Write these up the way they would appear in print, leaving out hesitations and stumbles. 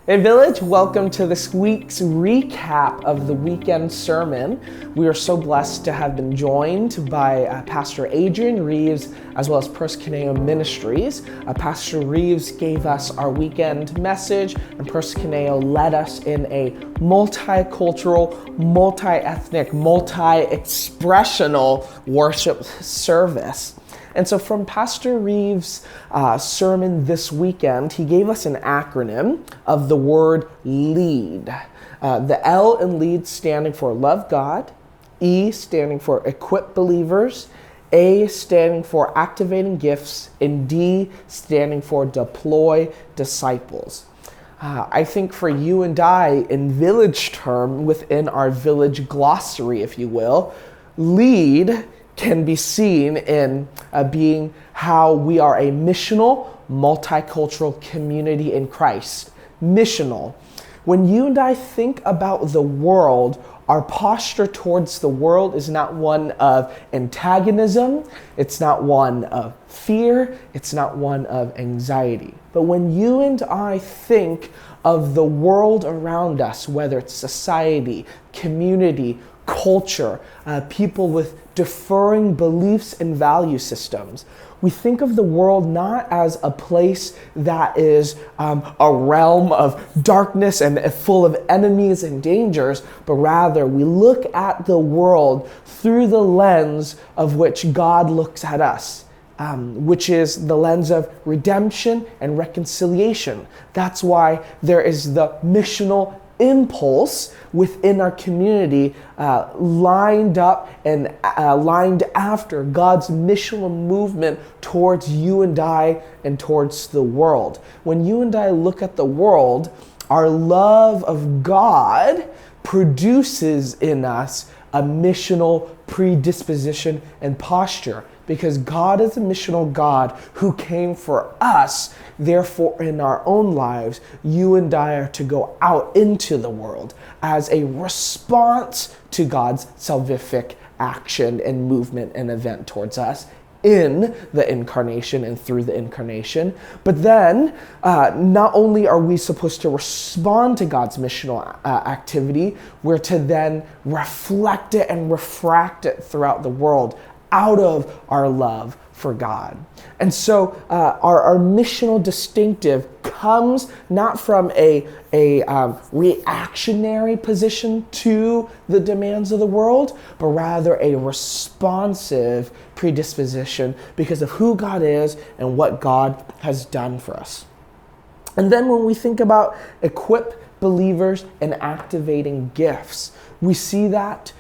Hey Village, welcome to this week's recap of the weekend sermon. We are so blessed to have been joined by Pastor Adrian Reeves as well as Perskineo Ministries. Pastor Reeves gave us our weekend message and Perskineo led us in a multicultural, multi-ethnic, multi-expressional worship service. And so from Pastor Reeves' sermon this weekend, he gave us an acronym of the word LEAD. The L in LEAD standing for love God, E standing for equip believers, A standing for activating gifts, and D standing for deploy disciples. I think for you and I, in Village term, within our Village glossary, if you will, LEAD can be seen in being how we are a missional, multicultural community in Christ. Missional. When you and I think about the world, our posture towards the world is not one of antagonism, it's not one of fear, it's not one of anxiety. But when you and I think of the world around us, whether it's society, community, culture, people with differing beliefs and value systems, we think of the world not as a place that is a realm of darkness and full of enemies and dangers, but rather we look at the world through the lens of which God looks at us, which is the lens of redemption and reconciliation. That's why there is the missional impulse within our community lined up and lined after God's missional movement towards you and I and towards the world. When you and I look at the world, our love of God produces in us a missional predisposition and posture, because God is a missional God who came for us. Therefore, in our own lives, you and I are to go out into the world as a response to God's salvific action and movement and event towards us in the incarnation and through the incarnation. But then, not only are we supposed to respond to God's missional activity, we're to then reflect it and refract it throughout the world out of our love for God. And so our missional distinctive comes not from a reactionary position to the demands of the world, but rather a responsive predisposition because of who God is and what God has done for us. And then when we think about equip believers and activating gifts, we see that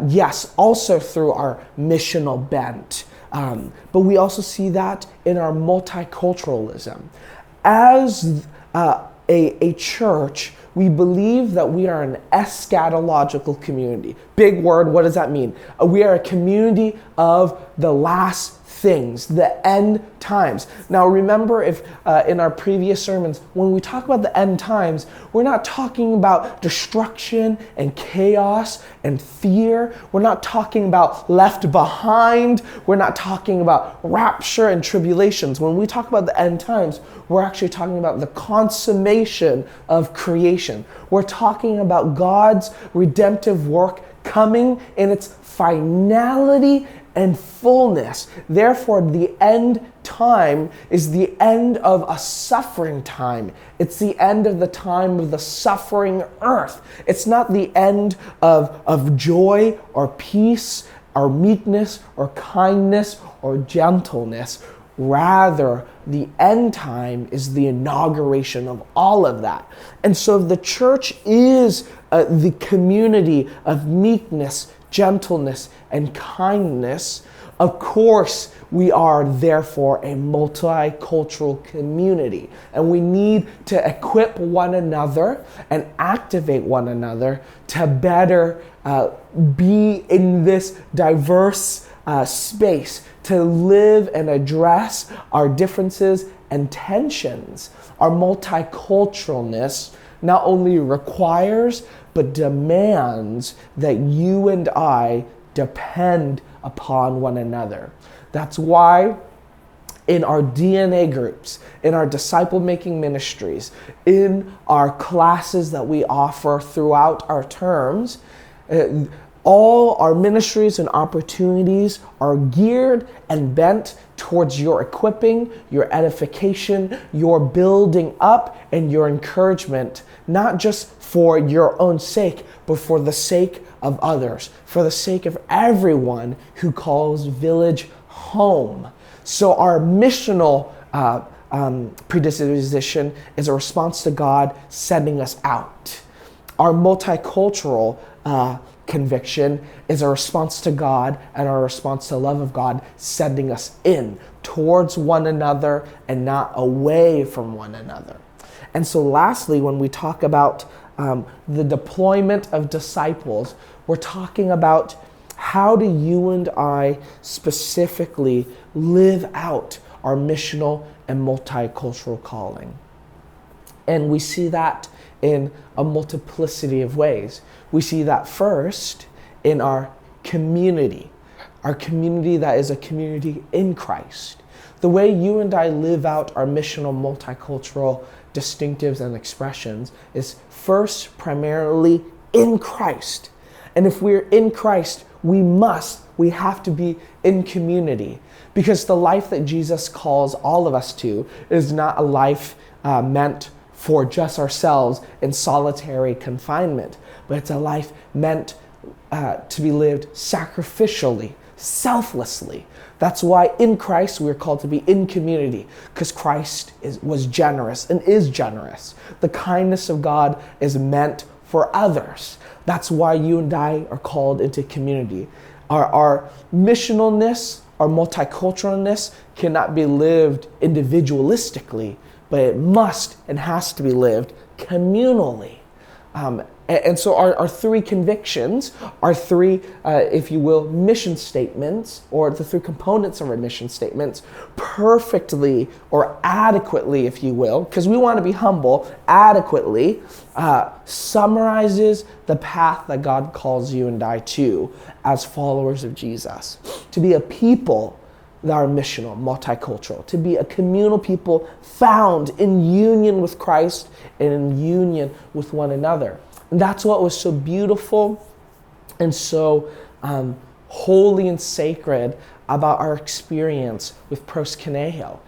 yes, also through our missional bent, but we also see that in our multiculturalism. As a church, we believe that we are an eschatological community. Big word, what does that mean? We are a community of the last things, the end times. Now remember, if in our previous sermons, when we talk about the end times, we're not talking about destruction and chaos and fear. We're not talking about left behind. We're not talking about rapture and tribulations. When we talk about the end times, we're actually talking about the consummation of creation. We're talking about God's redemptive work coming in its finality and fullness. Therefore, the end time is the end of a suffering time. It's the end of the time of the suffering earth. It's not the end of joy or peace or meekness or kindness or gentleness. Rather, the end time is the inauguration of all of that. And so the church is the community of meekness, gentleness, and kindness. Of course, we are therefore a multicultural community, and we need to equip one another and activate one another to better be in this diverse space, to live and address our differences and tensions. Our multiculturalness not only requires but demands that you and I depend upon one another. That's why in our DNA groups, in our disciple-making ministries, in our classes that we offer throughout our terms. All our ministries and opportunities are geared and bent towards your equipping, your edification, your building up, and your encouragement, not just for your own sake, but for the sake of others, for the sake of everyone who calls Village home. So our missional predisposition is a response to God sending us out. Our multicultural conviction is a response to God and our response to the love of God sending us in towards one another and not away from one another. And so lastly, when we talk about the deployment of disciples, we're talking about how do you and I specifically live out our missional and multicultural calling. And we see that in a multiplicity of ways. We see that first in our community that is a community in Christ. The way you and I live out our missional multicultural distinctives and expressions is first primarily in Christ. And if we're in Christ, we have to be in community, because the life that Jesus calls all of us to is not a life meant for just ourselves in solitary confinement, but it's a life meant to be lived sacrificially, selflessly. That's why in Christ we're called to be in community, because Christ was generous and is generous. The kindness of God is meant for others. That's why you and I are called into community. Our missionalness, our multiculturalness cannot be lived individualistically, but it must and has to be lived communally. And so our three convictions, our three, if you will, mission statements, or the three components of our mission statements, perfectly or adequately, if you will, because we want to be humble, adequately summarizes the path that God calls you and I to as followers of Jesus. To be a people that are missional, multicultural, to be a communal people found in union with Christ and in union with one another. And that's what was so beautiful and so holy and sacred about our experience with proskuneo.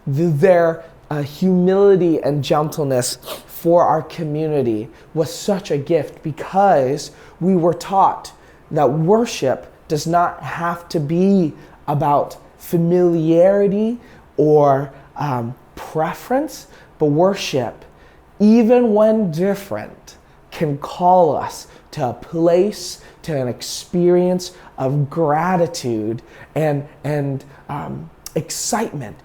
Their humility and gentleness for our community was such a gift, because we were taught that worship does not have to be about familiarity or preference, but worship, even when different, can call us to a place, to an experience of gratitude and excitement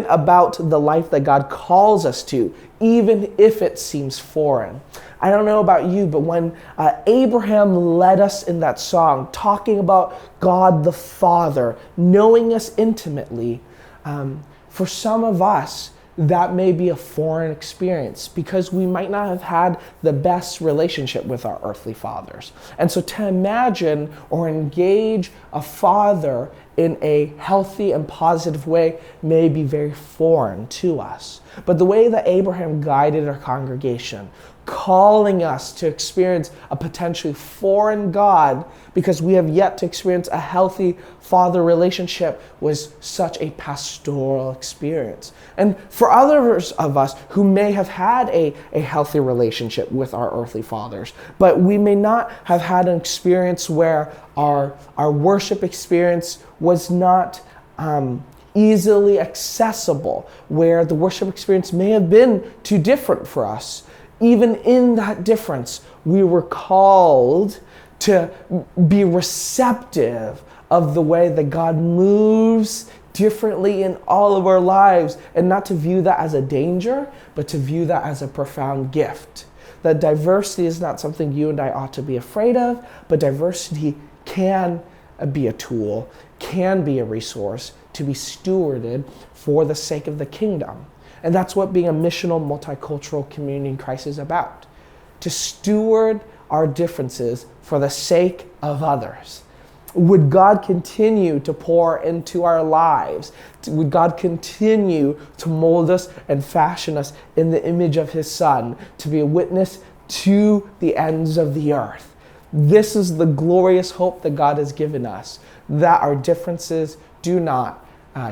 about the life that God calls us to, even if it seems foreign. I don't know about you, but when Abraham led us in that song, talking about God the Father, knowing us intimately, for some of us, that may be a foreign experience, because we might not have had the best relationship with our earthly fathers. And so to imagine or engage a father in a healthy and positive way may be very foreign to us. But the way that Abraham guided our congregation, calling us to experience a potentially foreign God because we have yet to experience a healthy father relationship, was such a pastoral experience. And for others of us who may have had a healthy relationship with our earthly fathers, but we may not have had an experience where our worship experience was not easily accessible, where the worship experience may have been too different for us. Even in that difference, we were called to be receptive of the way that God moves differently in all of our lives, and not to view that as a danger, but to view that as a profound gift. That diversity is not something you and I ought to be afraid of, but diversity can be a tool, can be a resource to be stewarded for the sake of the kingdom. And that's what being a missional, multicultural community in Christ is about. To steward our differences for the sake of others. Would God continue to pour into our lives? Would God continue to mold us and fashion us in the image of his Son, to be a witness to the ends of the earth? This is the glorious hope that God has given us, that our differences do not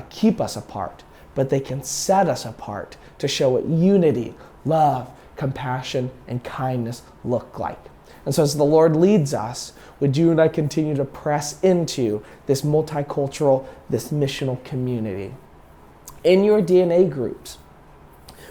keep us apart, but they can set us apart to show what unity, love, compassion, and kindness look like. And so as the Lord leads us, would you and I continue to press into this multicultural, this missional community? In your DNA groups,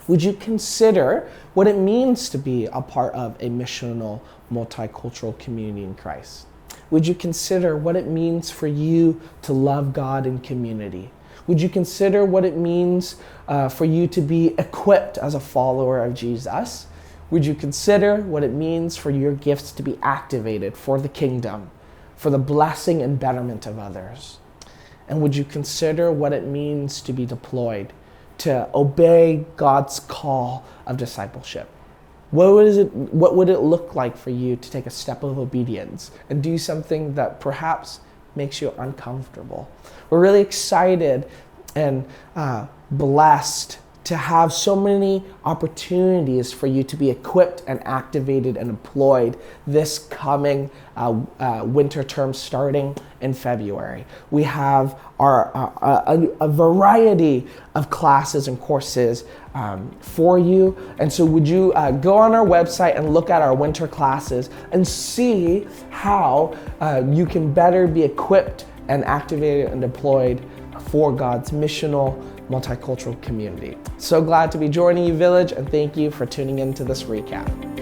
would you consider what it means to be a part of a missional, multicultural community in Christ? Would you consider what it means for you to love God in community? Would you consider what it means for you to be equipped as a follower of Jesus? Would you consider what it means for your gifts to be activated for the kingdom, for the blessing and betterment of others? And would you consider what it means to be deployed, to obey God's call of discipleship? What would it look like for you to take a step of obedience and do something that perhaps makes you uncomfortable? We're really excited and blessed to have so many opportunities for you to be equipped and activated and employed this coming winter term starting in February. We have a variety of classes and courses for you. And so would you go on our website and look at our winter classes and see how you can better be equipped and activated and deployed for God's missional, multicultural community. So glad to be joining you, Village, and thank you for tuning into this recap.